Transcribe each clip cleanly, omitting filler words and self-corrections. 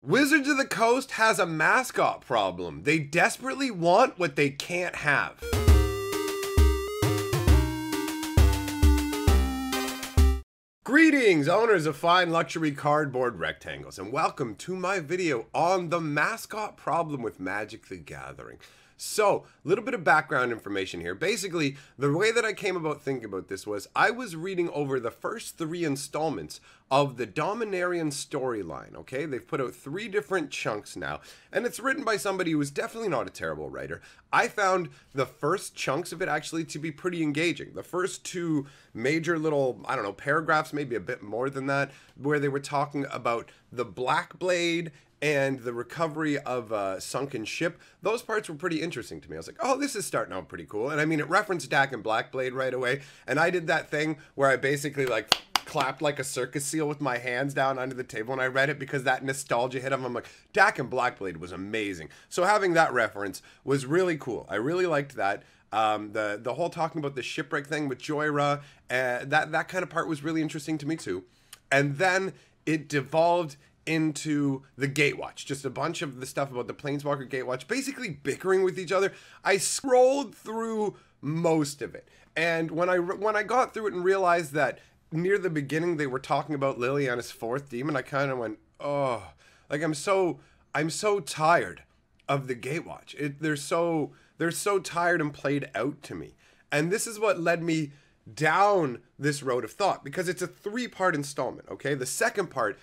Wizards of the Coast has a mascot problem. They desperately want what they can't have. Greetings, owners of fine luxury cardboard rectangles, and welcome to my video on the mascot problem with Magic the Gathering. So, a little bit of background information here. Basically, the way that I came about thinking about this was I was reading over the first 3 installments of the Dominarian storyline, okay? They've put out 3 different chunks now, and it's written by somebody who is definitely not a terrible writer. I found the first chunks of it actually to be pretty engaging. The first 2 major little, I don't know, paragraphs, maybe a bit more than that, where they were talking about the Black Blade and the recovery of a sunken ship. Those parts were pretty interesting to me. I was like, oh, this is starting out pretty cool. And I mean, it referenced Dak and Black Blade right away. And I did that thing where I basically like clapped like a circus seal with my hands down under the table and I read it because that nostalgia hit him. I'm like, Dak and Black Blade was amazing. So having that reference was really cool. I really liked that. The whole talking about the shipwreck thing with Joyra, that kind of part was really interesting to me too. And then it devolved into the Gatewatch, just a bunch of the stuff about the Planeswalker Gatewatch, basically bickering with each other. I scrolled through most of it, and when I got through it and realized that near the beginning they were talking about Liliana's 4th demon, I kind of went, oh, like I'm so tired of the Gatewatch. They're so tired and played out to me, and this is what led me down this road of thought, because it's a 3-part installment, okay? The second part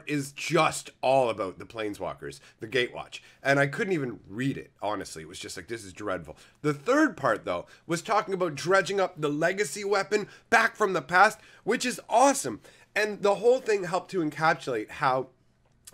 is just all about the Planeswalkers, the Gatewatch, and I couldn't even read it, honestly. It was just like, this is dreadful. The third part, though, was talking about dredging up the legacy weapon back from the past, which is awesome, and the whole thing helped to encapsulate how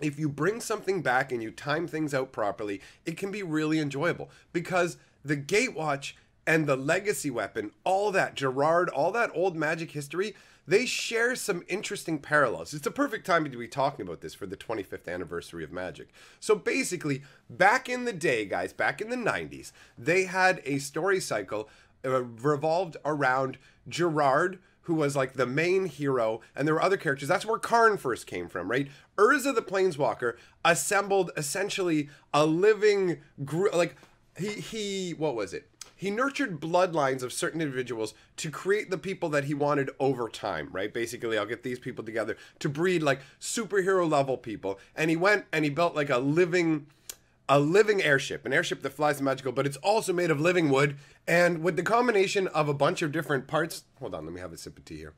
if you bring something back and you time things out properly, it can be really enjoyable, because the Gatewatch and the legacy weapon, all that Gerard, all that old Magic history, they share some interesting parallels. It's a perfect time to be talking about this for the 25th anniversary of Magic. So basically, back in the day, guys, back in the 90s, they had a story cycle revolved around Gerard, who was like the main hero, and there were other characters. That's where Karn first came from, right? Urza the Planeswalker assembled essentially a living group, like what was it? He nurtured bloodlines of certain individuals to create the people that he wanted over time, right? Basically, I'll get these people together to breed like superhero level people. And he went and he built like a living airship, an airship that flies the magical, but it's also made of living wood. And with the combination of a bunch of different parts, hold on, let me have a sip of tea here.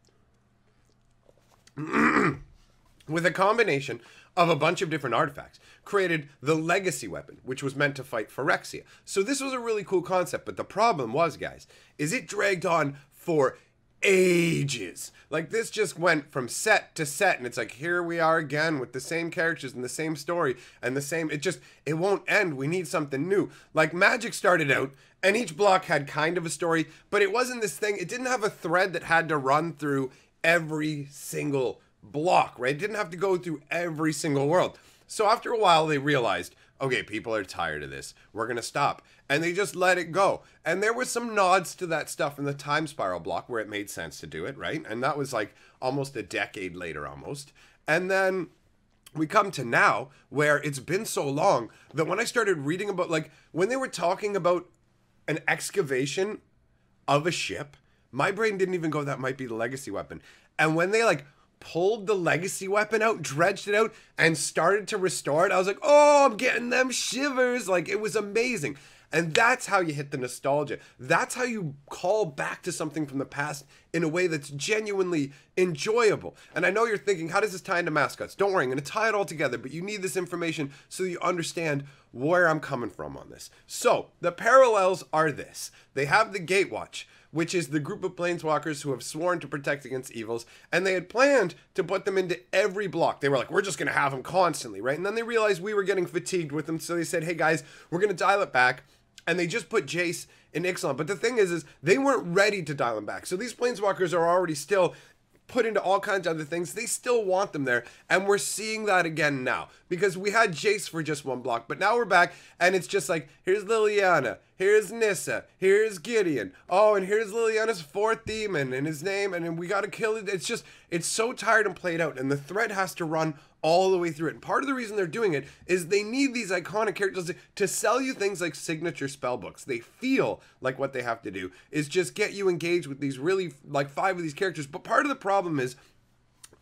With a combination of a bunch of different artifacts, created the legacy weapon, which was meant to fight Phyrexia. So this was a really cool concept, but the problem was, guys, is it dragged on for ages. Like, this just went from set to set, and it's like, here we are again with the same characters and the same story and the same, it won't end. We need something new. Like, Magic started out, and each block had kind of a story, but it wasn't this thing, it didn't have a thread that had to run through every single block, right? It didn't have to go through every single world. So after a while, they realized, okay, people are tired of this. We're going to stop. And they just let it go. And there were some nods to that stuff in the Time Spiral block where it made sense to do it, right? And that was like almost a decade later almost. And then we come to now where it's been so long that when I started reading about, like, when they were talking about an excavation of a ship, my brain didn't even go, that might be the legacy weapon. And when they like pulled the legacy weapon out, dredged it out, and started to restore it, I was like, oh, I'm getting them shivers. Like, it was amazing. And that's how you hit the nostalgia. That's how you call back to something from the past in a way that's genuinely enjoyable. And I know you're thinking, how does this tie into mascots? Don't worry, I'm going to tie it all together, but you need this information so you understand where I'm coming from on this. So, the parallels are this. They have the Gatewatch, which is the group of planeswalkers who have sworn to protect against evils, and they had planned to put them into every block. They were like, we're just going to have them constantly, right? And then they realized we were getting fatigued with them, so they said, hey guys, we're going to dial it back, and they just put Jace in Ixalan. But the thing is they weren't ready to dial them back. So these planeswalkers are already still put into all kinds of other things. They still want them there, and we're seeing that again now, because we had Jace for just 1 block, but now we're back, and it's just like, here's Liliana, here's Nissa, here's Gideon, oh, and here's Liliana's 4th demon, and his name, and then we gotta kill it. It's just, it's so tired and played out, and the thread has to run all the way through it. And part of the reason they're doing it is they need these iconic characters to sell you things like signature spell books. They feel like what they have to do is just get you engaged with these really, like 5 of these characters. But part of the problem is,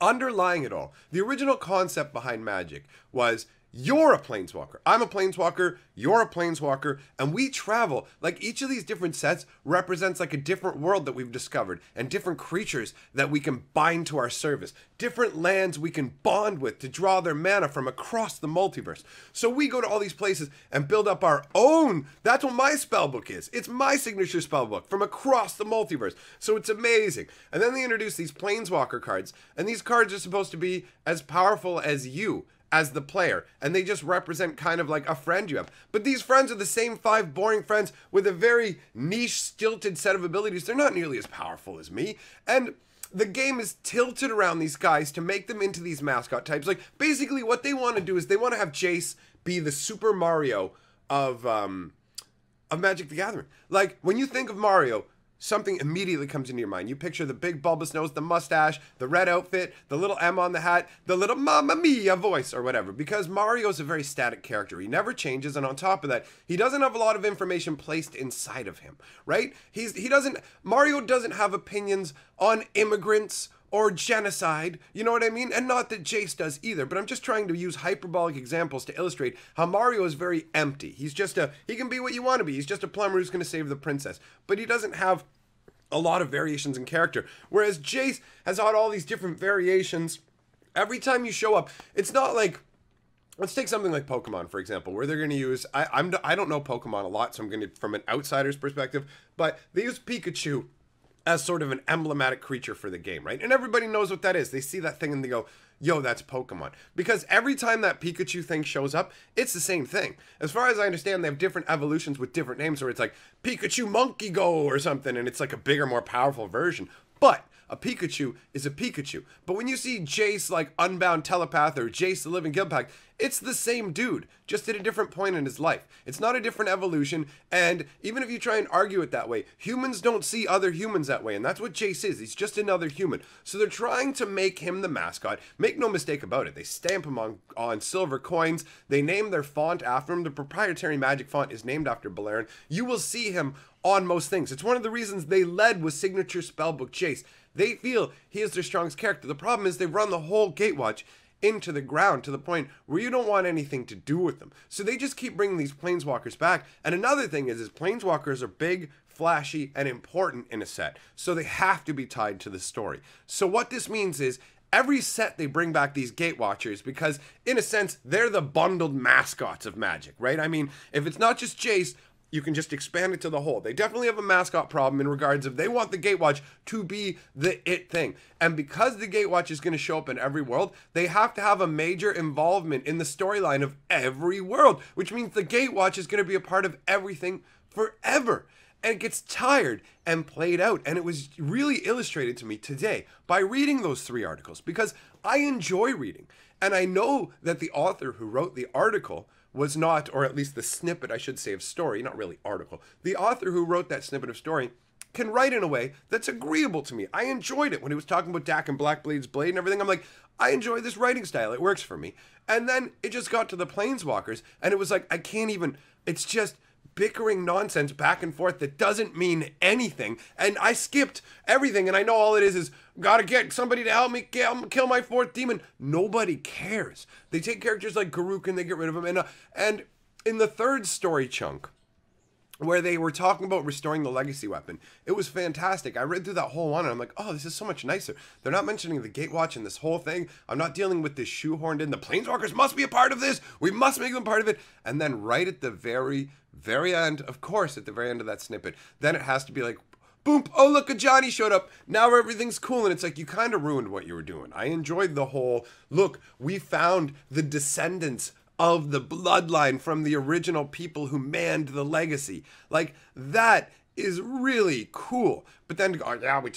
underlying it all, the original concept behind Magic was, you're a planeswalker, I'm a planeswalker, you're a planeswalker, and we travel. Like, each of these different sets represents like a different world that we've discovered, and different creatures that we can bind to our service, different lands we can bond with to draw their mana from across the multiverse. So we go to all these places and build up our own. That's what my spellbook is. It's my signature spellbook from across the multiverse. So it's amazing. And then they introduce these planeswalker cards, and these cards are supposed to be as powerful as you, as the player, and they just represent kind of like a friend you have. But these friends are the same 5 boring friends with a very niche, stilted set of abilities. They're not nearly as powerful as me, and the game is tilted around these guys to make them into these mascot types. Like, basically what they want to do is they want to have Jace be the Super Mario of Magic the Gathering. Like, when you think of Mario, something immediately comes into your mind. You picture the big bulbous nose, the mustache, the red outfit, the little M on the hat, the little Mamma Mia voice or whatever. Because Mario's a very static character. He never changes, and on top of that, he doesn't have a lot of information placed inside of him, right? Mario doesn't have opinions on immigrants or genocide, you know what I mean? And not that Jace does either, but I'm just trying to use hyperbolic examples to illustrate how Mario is very empty. He can be what you want to be. He's just a plumber who's going to save the princess. But he doesn't have a lot of variations in character. Whereas Jace has had all these different variations. Every time you show up, it's not like, let's take something like Pokemon, for example, where they're going to use, I don't know Pokemon a lot, so I'm going to, from an outsider's perspective, but they use Pikachu as sort of an emblematic creature for the game, right? And everybody knows what that is. They see that thing and they go, yo, that's Pokemon. Because every time that Pikachu thing shows up, it's the same thing. As far as I understand, they have different evolutions with different names, where it's like Pikachu Monkey Go or something, and it's like a bigger, more powerful version. But a Pikachu is a Pikachu. But when you see Jace, like Unbound Telepath, or Jace the Living Guildpact, it's the same dude, just at a different point in his life. It's not a different evolution, and even if you try and argue it that way, humans don't see other humans that way, and that's what Jace is. He's just another human. So they're trying to make him the mascot. Make no mistake about it. They stamp him on silver coins. They name their font after him. The proprietary Magic font is named after Balerion. You will see him on most things. It's one of the reasons they led with signature spellbook Jace. They feel he is their strongest character. The problem is they run the whole Gatewatch into the ground to the point where you don't want anything to do with them. So they just keep bringing these planeswalkers back. And another thing is planeswalkers are big, flashy, and important in a set. So they have to be tied to the story. So what this means is every set they bring back these Gatewatchers because, in a sense, they're the bundled mascots of Magic, right? I mean, if it's not just Jace, you can just expand it to the whole. They definitely have a mascot problem in regards of they want the Gatewatch to be the it thing. And because the Gatewatch is going to show up in every world, they have to have a major involvement in the storyline of every world, which means the Gatewatch is going to be a part of everything forever. And it gets tired and played out. And it was really illustrated to me today by reading those 3 articles, because I enjoy reading. And I know that the author who wrote the article was not, or at least the snippet, I should say, of story, not really article. The author who wrote that snippet of story can write in a way that's agreeable to me. I enjoyed it when he was talking about Dak and Blackblade's Blade and everything. I'm like, I enjoy this writing style. It works for me. And then it just got to the Planeswalkers, and it was like, I can't even, it's just bickering nonsense back and forth that doesn't mean anything. And I skipped everything, and I know all it is gotta get somebody to help me kill my 4th demon. Nobody cares. They take characters like Garruk and they get rid of them. And in the 3rd story chunk, where they were talking about restoring the legacy weapon, it was fantastic. I read through that whole one and I'm like, oh, this is so much nicer. They're not mentioning the Gatewatch in this whole thing. I'm not dealing with this shoehorned in, the Planeswalkers must be a part of this. We must make them part of it. And then right at the very end, of course, at the very end of that snippet, then it has to be like, boom, oh, look, a Johnny showed up. Now everything's cool. And it's like, you kind of ruined what you were doing. I enjoyed the whole, look, we found the descendants of the bloodline from the original people who manned the legacy. Like, that is really cool. But then, oh yeah, we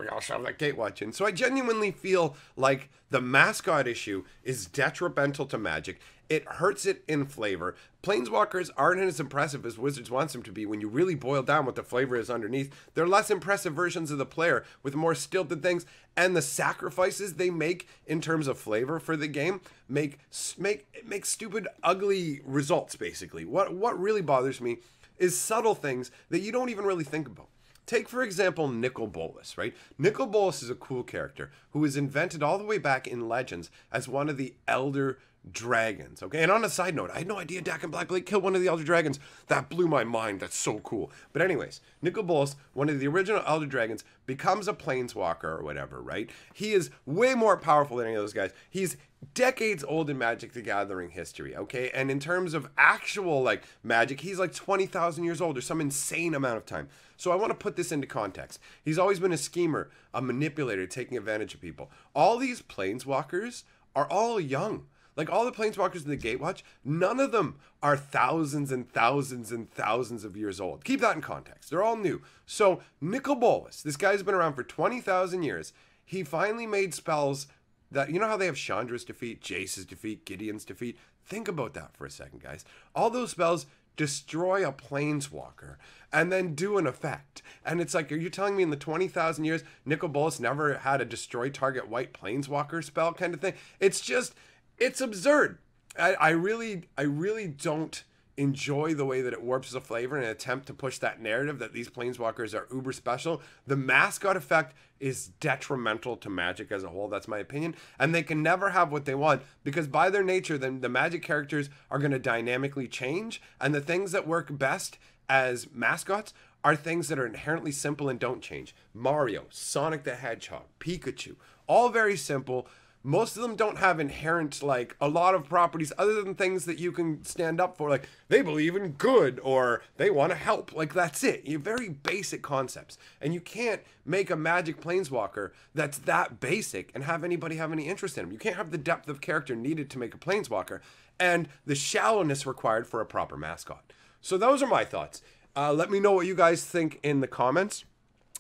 all shove that Gatewatch in. So I genuinely feel like the mascot issue is detrimental to Magic. it hurts it in flavor. Planeswalkers aren't as impressive as Wizards wants them to be when you really boil down what the flavor is underneath. They're less impressive versions of the player with more stilted things, and the sacrifices they make in terms of flavor for the game make stupid, ugly results, basically. What really bothers me is subtle things that you don't even really think about. Take, for example, Nicol Bolas, right? Nicol Bolas is a cool character who was invented all the way back in Legends as one of the Elder Dragons, okay? And on a side note, I had no idea Dak and Blackblade killed one of the Elder Dragons. That blew my mind. That's so cool. But anyways, Nicol Bolas, one of the original Elder Dragons, becomes a Planeswalker or whatever, right? He is way more powerful than any of those guys. He's decades old in Magic the Gathering history, okay? And in terms of actual, like, Magic, he's like 20,000 years old or some insane amount of time. So I want to put this into context. He's always been a schemer, a manipulator, taking advantage of people. All these Planeswalkers are all young. Like, all the Planeswalkers in the Gatewatch, none of them are thousands and thousands and thousands of years old. Keep that in context. They're all new. So, Nicol Bolas, this guy's been around for 20,000 years. He finally made spells that, you know how they have Chandra's defeat, Jace's defeat, Gideon's defeat? Think about that for a second, guys. All those spells destroy a Planeswalker and then do an effect. And it's like, are you telling me in the 20,000 years, Nicol Bolas never had a destroy target white Planeswalker spell kind of thing? It's just... it's absurd. I really don't enjoy the way that it warps the flavor in an attempt to push that narrative that these Planeswalkers are uber special. The Mascot effect is detrimental to Magic as a whole. That's my opinion. And they can never have what they want because by their nature, then the Magic characters are going to dynamically change. And the things that work best as mascots are things that are inherently simple and don't change. Mario, Sonic the Hedgehog, Pikachu, all very simple. Most of them don't have inherent, like, a lot of properties other than things that you can stand up for. Like, they believe in good or they want to help. Like, that's it. You're very basic concepts. And you can't make a Magic Planeswalker that's that basic and have anybody have any interest in him. You can't have the depth of character needed to make a Planeswalker and the shallowness required for a proper mascot. So those are my thoughts. Let me know what you guys think in the comments.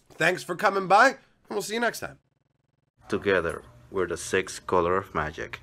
Thanks for coming by, and we'll see you next time. Together, we're the sixth color of magic.